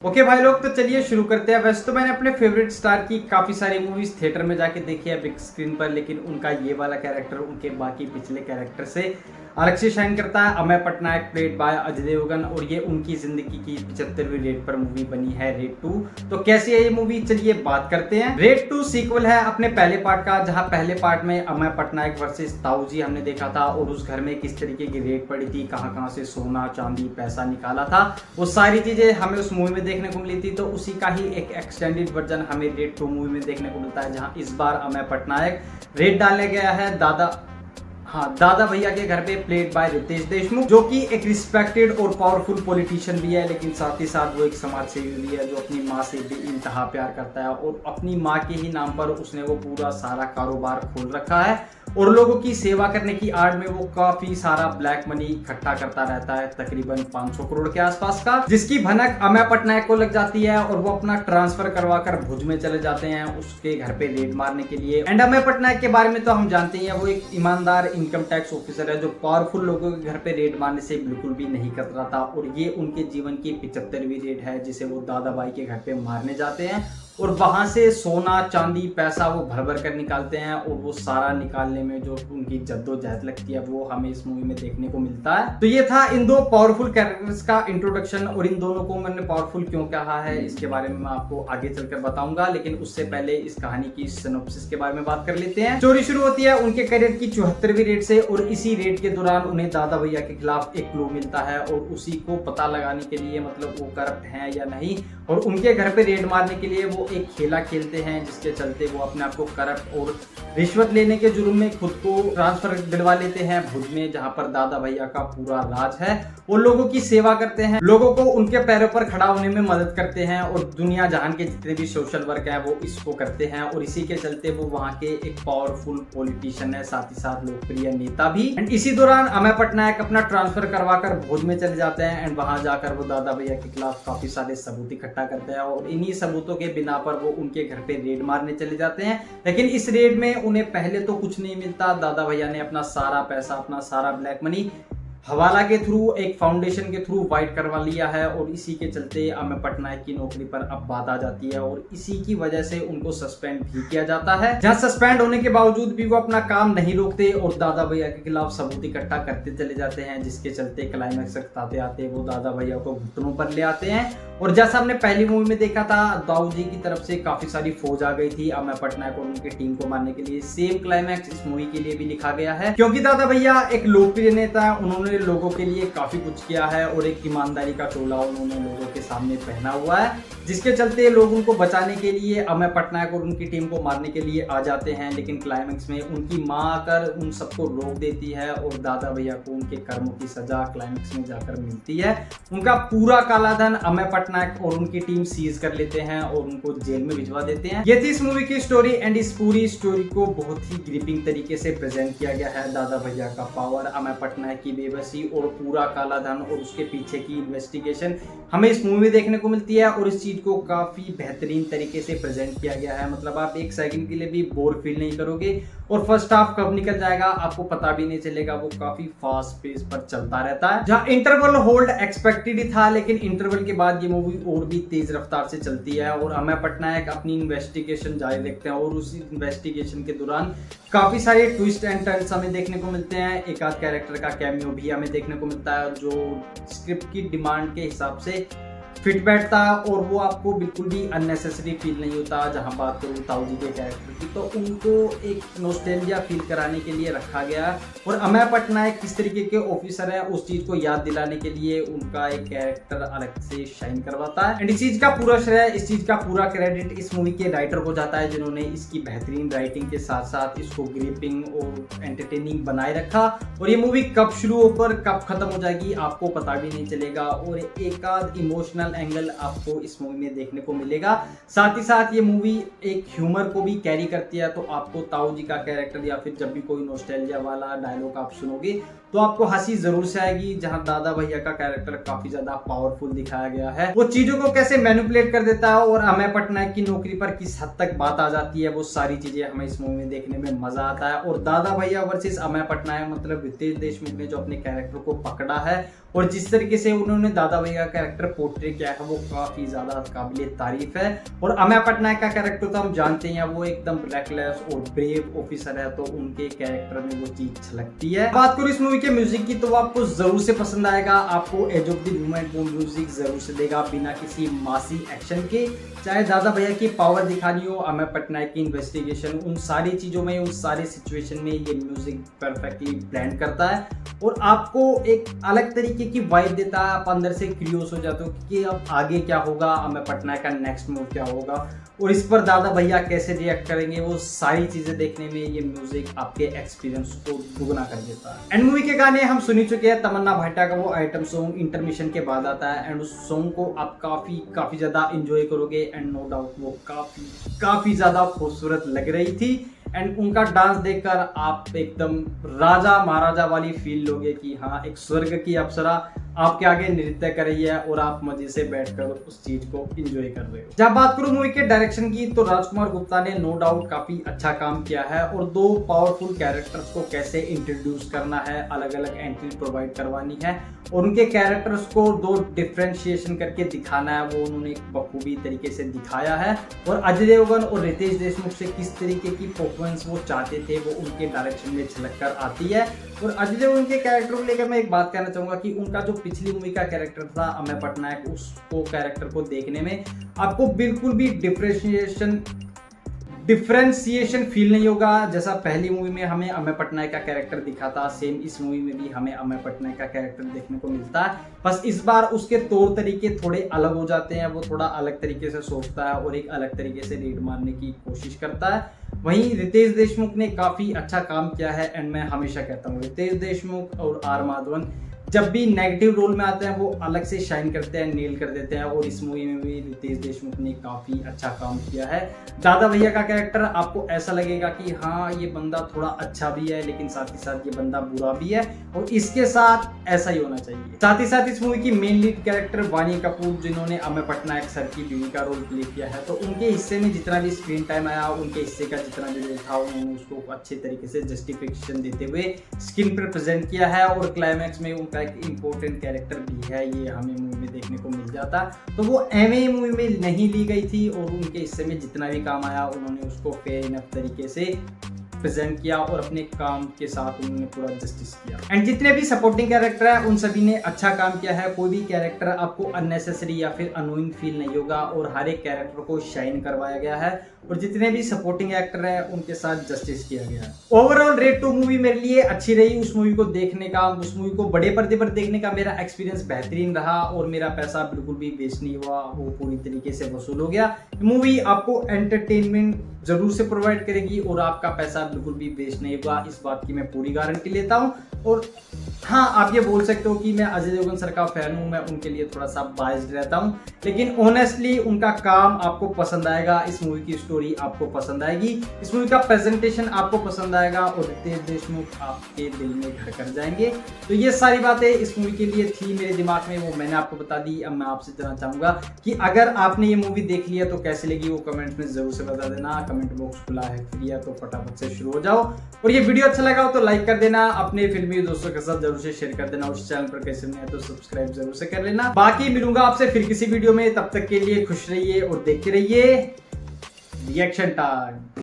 Okay भाई लोग, तो चलिए शुरू करते हैं। वैसे तो मैंने अपने फेवरेट स्टार की काफ़ी सारी मूवीज थिएटर में जाके देखी है बिग स्क्रीन पर, लेकिन उनका ये वाला कैरेक्टर उनके बाकी पिछले कैरेक्टर से अलग से शाइन करता है। अमेय पटनायक प्लेड बाय अजय देवगन, और ये उनकी जिंदगी की 75वीं रेट पर मूवी बनी है रेड 2। तो कैसी है ये मूवी, चलिए बात करते हैं। रेड 2 सीक्वल है अपने पहले पार्ट का, जहां पहले पार्ट में अमेय पटनायक वर्सेस ताऊ जी हमने देखा था, और उस घर में किस तरीके की रेड पड़ी थी, कहां से सोना चांदी पैसा निकाला था, वो सारी चीजें हमें उस मूवी में देखने को मिली थी। तो उसी का ही एक एक्सटेंडेड वर्जन हमें रेड 2 मूवी में देखने को मिलता है, जहां इस बार अमेय पटनायक रेड डालने गया है दादा भैया के घर पे, प्लेड बाय रितेश देशमुख, जो कि एक रिस्पेक्टेड और पावरफुल पॉलिटिशियन भी है, लेकिन साथ ही साथ वो एक समाज सेवी भी है, जो अपनी माँ से भी इंतहा प्यार करता है, और अपनी माँ के ही नाम पर उसने वो पूरा सारा कारोबार खोल रखा है, और लोगों की सेवा करने की आड़ में वो काफी सारा ब्लैक मनी इकट्ठा करता रहता है, तकरीबन 500 करोड़ के आसपास का, जिसकी भनक अमेय पटनायक को लग जाती है, और वो अपना ट्रांसफर करवाकर भुज में चले जाते हैं उसके घर पे रेड मारने के लिए। एंड अमेय पटनायक के बारे में तो हम जानते ही हैं, वो एक ईमानदार इनकम टैक्स ऑफिसर है, जो पावरफुल लोगों के घर पे रेड मारने से बिल्कुल भी नहीं कतराता, और ये उनके जीवन की 75वीं रेड है, जिसे वो दादा भाई के घर पे मारने जाते हैं, और वहां से सोना चांदी पैसा वो भर भर कर निकालते हैं, और वो सारा निकालने में जो उनकी जद्दोजहद लगती है वो हमें इस मूवी में देखने को मिलता है। तो ये था इन दो पावरफुल कैरेक्टर्स का इंट्रोडक्शन, और इन दोनों को मैंने पावरफुल क्यों कहा है इसके बारे में मैं आपको आगे चलकर बताऊंगा, लेकिन उससे पहले इस कहानी की सिनॉप्सिस के बारे में बात कर लेते हैं। स्टोरी शुरू होती है उनके करियर की 74वीं रेड से, और इसी रेड के दौरान उन्हें दादा भैया के खिलाफ एक क्लू मिलता है, और उसी को पता लगाने के लिए, मतलब वो करप्ट हैं या नहीं, और उनके घर पे रेड मारने के लिए वो एक खेला खेलते हैं, जिसके चलते वो अपने आप को करप्ट और रिश्वत लेने के जुर्म में खुद को ट्रांसफर दिलवा लेते हैं भुज में, जहां पर दादा भैया का पूरा राज है। वो लोगों की सेवा करते हैं, लोगों को उनके पैरों पर खड़ा होने में मदद करते हैं, और दुनिया जहान के जितने भी सोशल वर्क है वो इसको करते हैं, और इसी के चलते वो वहां के एक पावरफुल पॉलिटिशियन है, साथ ही साथ लोकप्रिय नेता भी। एंड इसी दौरान अमेय पटनायक अपना ट्रांसफर करवाकर भुज में चले जाते हैं, एंड वहां जाकर वो दादा भैया के खिलाफ काफी सारे सबूत इकट्ठा करते हैं, और इन्हीं सबूतों के बिना पर वो उनके घर पे रेड मारने चले जाते हैं। लेकिन इस रेड में उन्हें पहले तो कुछ नहीं मिलता। दादा भैया ने अपना सारा पैसा, अपना सारा ब्लैक मनी हवाला के थ्रू, एक फाउंडेशन के थ्रू वाइट करवा लिया है, और इसी के चलते अमेय पटनायक की नौकरी पर अब बात आ जाती है, और इसी की वजह से उनको सस्पेंड भी किया जाता है। जहां सस्पेंड होने के बावजूद भी वो अपना काम नहीं रोकते, और दादा भैया के खिलाफ सबूत इकट्ठा करते चले जाते हैं, जिसके चलते क्लाइमैक्स तक आते आते वो दादा भैया को घुटनों पर ले आते हैं। और जैसा हमने पहली मूवी में देखा था, दाऊ जी की तरफ से काफी सारी फौज आ गई थी अमेय पटनायक और उनकी टीम को मारने के लिए। सेम क्लाइमैक्स इस मूवी के लिए भी लिखा गया है, क्योंकि दादा भैया एक लोकप्रिय नेता है, उन्होंने लोगों के लिए काफी कुछ किया है, और एक ईमानदारी का चोला उन्होंने लोगों के सामने पहना हुआ है, जिसके चलते लोग उनको बचाने के लिए अमेय पटनायक और उनकी टीम को मारने के लिए आ जाते हैं। लेकिन क्लाइमैक्स में उनकी मां आकर उन सबको रोक देती है, और दादा भैया को उनके कर्मों की सजा क्लाइमैक्स में जाकर मिलती है। उनका पूरा काला धन अमेय पटनायक और उनकी टीम सीज कर लेते हैं, और उनको जेल में भिजवा देते हैं। ये थी इस मूवी की स्टोरी, एंड इस पूरी स्टोरी को बहुत ही ग्रिपिंग तरीके से प्रेजेंट किया गया है। दादा भैया का पावर, अमेय पटनायक की बेबसी, और पूरा काला धन और उसके पीछे की इन्वेस्टिगेशन हमें इस मूवी में देखने को मिलती है, और इस चीज को काफी बेहतरीन तरीके से प्रेजेंट किया गया है। मतलब आप एक सेकंड के लिए भी बोर फील नहीं करोगे, और फर्स्ट हाफ कब निकल जाएगा आपको पता भी नहीं चलेगा, वो काफी फास्ट पेस पर चलता रहता है। जहां इंटरवल होल्ड एक्सपेक्टेड ही था, लेकिन इंटरवल के बाद ये मूवी और भी तेज रफ्तार से चलती है, और अमेय पटनायक अपनी इन्वेस्टिगेशन जारी रखते हैं, और उस इन्वेस्टिगेशन के दौरान काफी सारे ट्विस्ट एंड टर्न्स हमें देखने को मिलते हैं। एक आध कैरेक्टर का कैमियो भी हमें देखने को मिलता है, जो स्क्रिप्ट की डिमांड के हिसाब से फिट बैठता है, और वो आपको बिल्कुल भी अननेसेसरी फील नहीं होता। जहां बात करूँ ताऊ जी के कैरेक्टर की, तो उनको एक नॉस्टैल्जिया फील कराने के लिए रखा गया, और अमेय पटनायक किस तरीके के ऑफिसर है उस चीज को याद दिलाने के लिए उनका एक कैरेक्टर अलग से शाइन करवाता है। एंड इस चीज का पूरा श्रेय, इस चीज का पूरा क्रेडिट इस मूवी के राइटर को जाता है, जिन्होंने इसकी बेहतरीन राइटिंग के साथ साथ इसको ग्रिपिंग और एंटरटेनिंग बनाए रखा। और ये मूवी कब शुरू होकर कब खत्म हो जाएगी आपको पता भी नहीं चलेगा, और एक आध इमोशनल एंगल आपको इस मूवी में देखने को मिलेगा। साथ ही साथ ये मूवी एक ह्यूमर को भी कैरी करती है, तो आपको ताऊ जी का कैरेक्टर या फिर जब भी कोई नॉस्टैल्जिया वाला डायलॉग आप सुनोगे तो आपको हंसी जरूर से आएगी। जहां दादा भैया का कैरेक्टर काफी ज्यादा पावरफुल दिखाया गया है, वो चीजों को कैसे मैनिपुलेट कर देता है और अमेय पटनायक की नौकरी पर किस हद तक बात आ जाती है, वो सारी चीजें हमें इस मूवी में देखने में मजा आता है। और दादा भैया वर्सेस अमेय पटनायक मतलब रितेश देशमुख ने जो अपने कैरेक्टर को पकड़ा है और जिस तरीके से उन्होंने दादा भैया का कैरेक्टर पोर्ट्रे किया है वो काफी ज्यादा काबिले तारीफ है। और अमेय पटनायक का कैरेक्टर तो हम जानते हैं वो एकदम रेकलेस और ब्रेव ऑफिसर है, तो उनके कैरेक्टर में वो चीज झलकती है। बात करूं इस मूवी के म्यूजिक की तो आपको जरूर से पसंद आएगा। आपको एज ऑफ द मोमेंट वो म्यूजिक जरूर से देगा बिना किसी मासी एक्शन के। चाहे दादा भैया की पावर दिखानी हो, अमेय पटनायक की इन्वेस्टिगेशन, उन सारी चीजों में, उन सारी सिचुएशन में ये म्यूजिक परफेक्टली ब्लेंड करता है और आपको एक अलग तरीके की वाइब देता है। आप अंदर से क्यूरियस हो जाते हो कि अब आगे क्या होगा, अमेय पटनायक का नेक्स्ट मूव क्या होगा और इस पर दादा भैया कैसे रिएक्ट करेंगे। वो सारी चीजें देखने में ये म्यूजिक आपके एक्सपीरियंस को दुगना कर देता है। एंड मूवी के गाने हम सुनी चुके हैं। तमन्ना भाटिया का वो आइटम सॉन्ग इंटरमिशन के बाद आता है एंड उस सॉन्ग को आप काफी ज्यादा एंजॉय करोगे एंड नो डाउट वो काफी ज्यादा खूबसूरत लग रही थी। एंड उनका डांस देखकर आप एकदम राजा महाराजा वाली फील लोगे कि हाँ एक स्वर्ग की अप्सरा आपके आगे नृत्य कर रही है और आप मजे से बैठकर उस चीज को एंजॉय कर रहे हो। जब बात करूं मूवी के डायरेक्शन की तो राजकुमार गुप्ता ने नो डाउट काफी अच्छा काम किया है और दो पावरफुल कैरेक्टर्स को कैसे इंट्रोड्यूस करना है, अलग अलग एंट्री प्रोवाइड करवानी है और उनके कैरेक्टर्स को दो डिफ्रेंशिएशन करके दिखाना है, वो उन्होंने बखूबी तरीके से दिखाया है। और अजय देवगन और रितेश देशमुख से किस तरीके की परफॉर्मेंस वो चाहते थे वो उनके डायरेक्शन में झलक कर आती है। और अजय देवगन के कैरेक्टर को लेकर मैं एक बात कहना चाहूंगा कि उनका जो पिछली मूवी का कैरेक्टर था अमेय पटनायक, उसको कैरेक्टर को देखने में आपको बिल्कुल भी डिफरेंशिएशन फील नहीं होगा। जैसा पहली मूवी में हमें अमेय पटनायक का कैरेक्टर दिखा था, सेम इस मूवी में भी हमें अमेय पटनायक का कैरेक्टर देखने को मिलता है। बस इस बार उसके तौर तरीके थोड़े अलग हो जाते हैं, वो थोड़ा अलग तरीके से सोचता है और एक अलग तरीके से रेड मारने की कोशिश करता है। वहीं रितेश देशमुख ने काफी अच्छा काम किया है एंड मैं हमेशा कहता हूँ रितेश देशमुख और आर माधवन जब भी नेगेटिव रोल में आते हैं वो अलग से शाइन करते हैं, नील कर देते हैं और इस मूवी में भी रितेश देशमुख ने काफी अच्छा काम किया है। दादा भैया का कैरेक्टर आपको ऐसा लगेगा कि हाँ ये बंदा थोड़ा अच्छा भी है लेकिन साथ ही साथ ये बंदा बुरा भी है और इसके साथ ऐसा ही होना चाहिए। साथ ही साथ इस मूवी की मेन लीड कैरेक्टर वानी कपूर जिन्होंने अमेय पटनायक सर की बीवी का रोल प्ले किया है, तो उनके हिस्से में जितना भी स्क्रीन टाइम आया, उनके हिस्से का जितना भी रोल था उन्होंने उसको अच्छे तरीके से जस्टिफिकेशन देते हुए स्क्रीन पर प्रेजेंट किया है। और क्लाइमैक्स में उनका एक इम्पोर्टेंट कैरेक्टर भी है, ये हमें मूवी में देखने को मिल जाता, तो वो एमए मूवी में नहीं ली गई थी और उनके हिस्से में जितना भी काम आया उन्होंने उसको फेयर इनफ तरीके से प्रेजेंट किया और अपने काम के साथ उन्होंने पूरा जस्टिस किया। एंड जितने भी सपोर्टिंग कैरेक्टर है उन सभी ने अच्छा काम किया है। कोई भी कैरेक्टर आपको अननेसेसरी या फिर अनोइंग फील नहीं होगा और हर एक कैरेक्टर को शाइन करवाया गया है और जितने भी सपोर्टिंग एक्टर है उनके साथ जस्टिस किया गया है। ओवरऑल रेड 2 मूवी मेरे लिए अच्छी रही। उस मूवी को देखने का, उस मूवी को बड़े पर्दे पर देखने का मेरा एक्सपीरियंस बेहतरीन रहा और मेरा पैसा बिल्कुल भी वेस्ट नहीं हुआ, वो पूरी तरीके से वसूल हो गया। मूवी आपको एंटरटेनमेंट जरूर से प्रोवाइड करेगी और आपका पैसा बिल्कुल भी वेस्ट नहीं होगा, इस बात की मैं पूरी गारंटी लेता हूँ। और हाँ, आप ये बोल सकते हो कि मैं अजय देवगन सर का फैन हूँ, मैं उनके लिए थोड़ा सा बायस्ड रहता हूँ, लेकिन ऑनेस्टली उनका काम आपको पसंद आएगा, इस मूवी की स्टोरी आपको पसंद आएगी, इस मूवी का प्रेजेंटेशन आपको पसंद आएगा और रितेश देशमुख आपके दिल में घर कर जाएंगे। तो ये सारी बातें इस मूवी के लिए थी मेरे दिमाग में, वो मैंने आपको बता दी। अब मैं आपसे जानना चाहूंगा कि अगर आपने ये मूवी देख लिया तो कैसे लगी, वो कमेंट में जरूर से बता देना। कमेंट बॉक्स खुला है, फ्री है, तो फटाफट से शुरू हो जाओ। और ये वीडियो अच्छा लगा हो तो लाइक कर देना, अपने फिल्मी दोस्तों के साथ जरूर से शेयर कर देना, उस चैनल पर कैसे नहीं है तो सब्सक्राइब जरूर से कर लेना। बाकी मिलूंगा आपसे फिर किसी वीडियो में, तब तक के लिए खुश रहिए और देखते रहिए रिएक्शन टाइम।